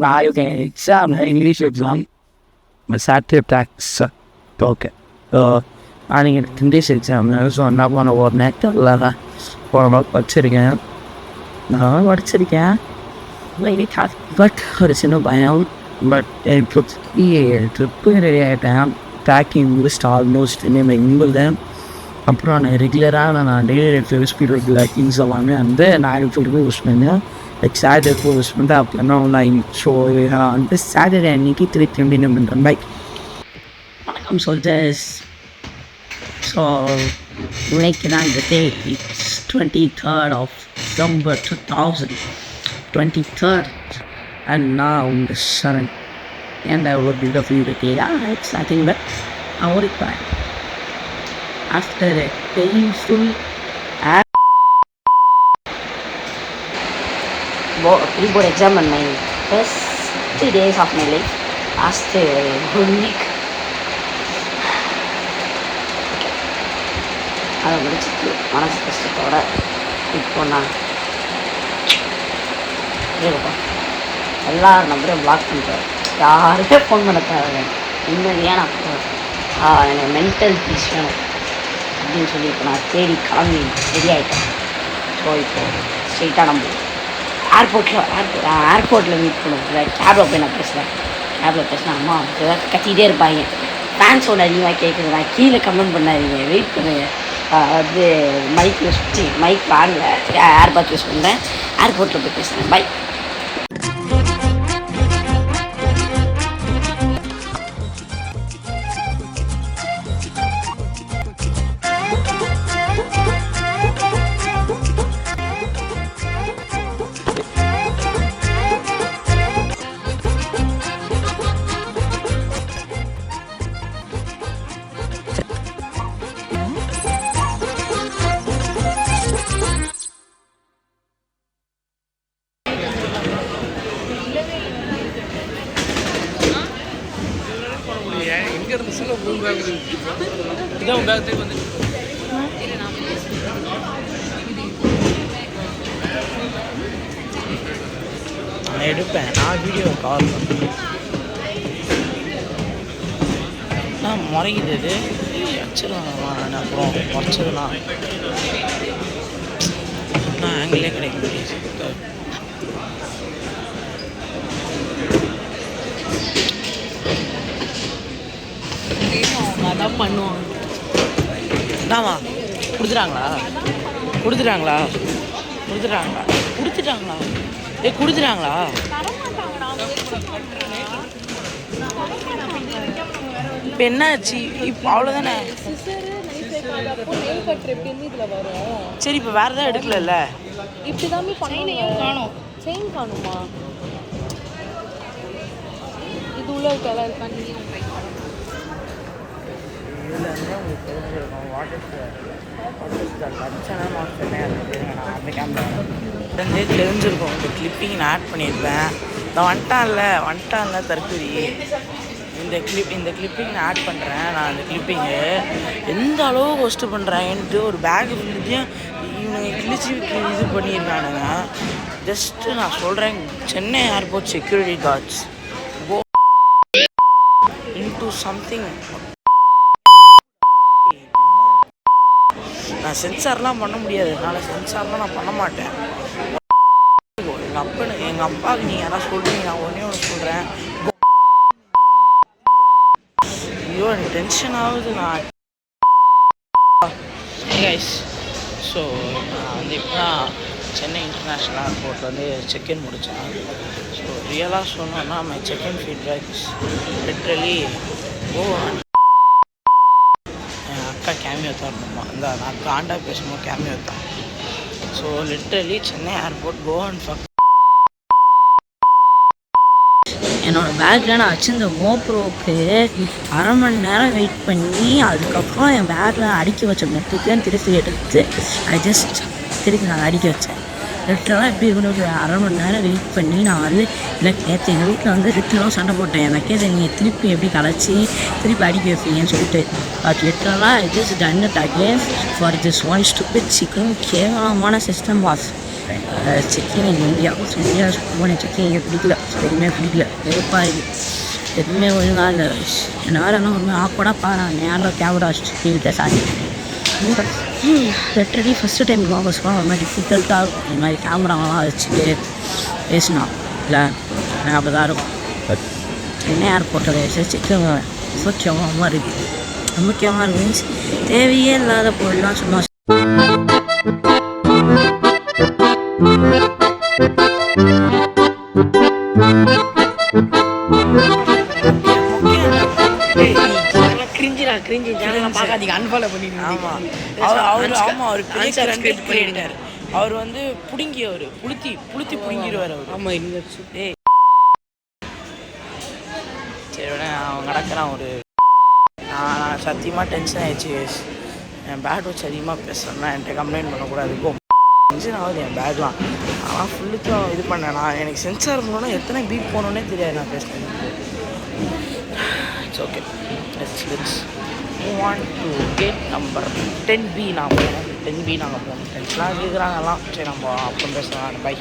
நாளைக்கு exam English exam Saturday practice okay நாளைக்கு English exam so என்ன பண்ண ஒரு நேரத்தில் போன படிச்சிருக்கேன் நான் படிச்சிருக்கேன் பட் ஒரு சின்ன பயம் பட் இப்போ ட்ரிப்பு ரெடி ஆகிட்டேன் பேக்கிங் முடிச்சுட்டு ஆல்மோஸ்ட் இனிமேல் அப்புறம் நான் ரெகுலராக நான் டெய்லி லைஃப்பில் ஸ்பீட் லைக்கிங்ஸ் எல்லாமே வந்து நான் ஃபுல்லுமே யூஸ் பண்ணேன் லைக் சாட்டர்டே யூஸ் பண்ணிட்டு அப்படின்னா ஆன்லைன் ஷோ வந்து சாட்டர்டே அன்னைக்கு திருப்பி என்ன பண்ணுறேன் பைக் வணக்கம் சொல்ஜர்ஸ். ஸோ இன்னைக்கு தான் இந்த day it's 23rd of December 2023 and now the sun and I will be the day. It's nothing but our time after a painful pre-board exam on my first 3 days of my life last whole week. அதை முடிச்சுட்டு மனசு கஷ்டத்தோட இப்போ நான் எல்லா நம்பரையும் black பண்ணுறேன், யாருமே ஃபோன் பண்ண தேவை நிம்மதியாக நான் எனக்கு மென்டல் பீஸ் வேணும் அப்படின்னு சொல்லி இப்போ நான் தேடி கிளம்பி ரெடி ஆகிட்டேன். ஸோ இப்போது ஸ்ட்ரெயிட்டாக நம்ம ஏர்போர்ட்டில் மீட் பண்ணுவோம். கேபில் போய் நான் பேசுகிறேன். கேபில் பேசினா அம்மா ஏதாவது கத்திகிட்டே இருப்பாங்க, ஃபேன்ஸ் ஒன்று அதிகமாக கேட்குது, நான் கீழே கமெண்ட் பண்ணாதீங்க, வெயிட் பண்ணுங்கள். வந்து மைக் யூஸ் பண்ணி மைக் வாங்கல, ஏர்பாட் யூஸ் பண்ணுறேன். ஏர்போர்ட்டில் போய் பேசுகிறேன். பை. எடுப்பேன் நான் வீடியோ கால் நான் முறைக்குது இது வச்சிடலாம். அப்புறம் குறைச்சதுலாம் நான் ஆங்கிலே கிடைக்க முடியாது. அதான் பண்ணுவாங்க. என்னம்மா கொடுத்துட்டாங்களா கொடுத்துட்டாங்களா இப்போ என்னாச்சு? இப்போ அவ்வளோதானே. சரி இப்போ வேறு எதாவது எடுக்கல. இப்படி தான் காணும். செயின் காணுமா? இது உள்ள இருக்கலாம் இருக்கான்னு தெரிஞ்சிருக்கும். இந்த கிளிப்பிங் நான் ஆட் பண்ணியிருப்பேன். நான் வந்துட்டான்ல தற்கொலை. இந்த கிளிப்பிங் நான் ஆட் பண்ணுறேன். நான் அந்த கிளிப்பிங்கு எந்த அளவுக்கு ஒஸ்ட்டு பண்ணுறாங்கன்ட்டு ஒரு பேக் ஃபுல்லையும் இவனுங்க கிழிச்சு இது பண்ணியிருக்கானுங்க. ஜஸ்ட்டு நான் சொல்கிறேன், Chennai airport security guards go into something. நான் சென்சார்லாம் பண்ண முடியாது, என்னால் சென்சார்லாம் நான் பண்ண மாட்டேன். எங்கள் அப்பாவுக்கு நீங்கள் யாராவது சொல்கிறீங்க, நான் ஒன்று சொல்கிறேன். ஐயோ எனக்கு டென்ஷன் ஆகுது. நான் கைஸ், ஸோ நான் வந்து இப்போ தான் சென்னை இன்டர்நேஷ்னல் ஏர்போர்ட்டில் வந்து செக்இன் முடித்தேன். ஸோ ரியலாக சொன்னோன்னா மை செக்இன் ஃபீட்பேக்ஸ் லிட்ரலி என் அக்கா கேமியோ தரணுமா, இந்த நான் காண்டா பேசும்போது கேமியோ தான். So literally Chennai airport go and fuck. என்னோடய பேக்கில் நான் வச்சு இந்த கோப்ரோவுக்கு 1/2 மணி நேரம் வெயிட் பண்ணி அதுக்கப்புறம் என் பேக்கில் அடுக்கி வச்ச மெத்துக்கு திருப்பி எடுத்து திருப்பி நான் அடுக்கி வச்சேன். லிட்டரெலாம் எப்படி இருக்கணும், 1/2 மணி நேரம் வெயிட் பண்ணி நான் வந்து இல்லை நேற்று எங்கள் வீட்டில் வந்து லிட்டரெலாம் சண்டை போட்டேன். எனக்கு கேட்டேன், நீங்கள் திருப்பி எப்படி கலைச்சி திருப்பி அடிக்க வைப்பீங்கன்னு சொல்லிட்டு. But literally it is done it again for this one stupid chicken கேவலமான சிஸ்டம் பாஸ். செக்கிங் இந்தியா போன செக்கிங் இங்கே பிடிக்கல, எதுவுமே பிடிக்கல, வெறுப்பாக இருக்குது, எதுவுமே ஒழுங்காக இல்லை. நேரம் ஒன்றுமே ஆக்வர்டாக பாருங்க, நேரம் கேமரா வச்சுட்டு சாரி லெட்டரி ஃபஸ்ட்டு டைம் வாங்கஸ்லாம் ஒரு மாதிரி டிஃபிகல்ட்டாக இருக்கும். இந்த மாதிரி கேமராவெலாம் வச்சுட்டு பேசினா இல்லை அப்படி தான் இருக்கும். என்ன ஏர்போர்ட்டில் செக்கிங் முக்கியமாக இருக்குது, முக்கியமாக இருக்கு மீன்ஸ் தேவையே இல்லாத பொருள்லாம் சும்மா அவர் வந்து புடுங்கியவர் புளுத்தி புடுங்கிடுவார் அவர். ஆமாம் இல்லை சரி அவன் கிடக்கிறான் ஒரு நான் சத்தியமாக டென்ஷன் ஆகிடுச்சு. என் பேட் வச்சு அதிகமாக பேசுகிறேன்னா என்கிட்ட கம்ப்ளைண்ட் பண்ணக்கூடாது. டென்ஷன் ஆகுது என் பேக்லாம். ஆனால் ஃபுல்லுக்கும் இது பண்ணேன். நான் எனக்கு சென்சார் பண்ணோன்னா எத்தனை பீட் போகணுன்னே தெரியாது நான் பேசுகிறேன். It's okay, let's move on to gate number 10B. நான் போகணும், 10B நாங்கள் போகணும். டென்ஷனாக கேட்குறாங்கலாம். சரி நம்ம அப்புறம் பேசலாம். பை.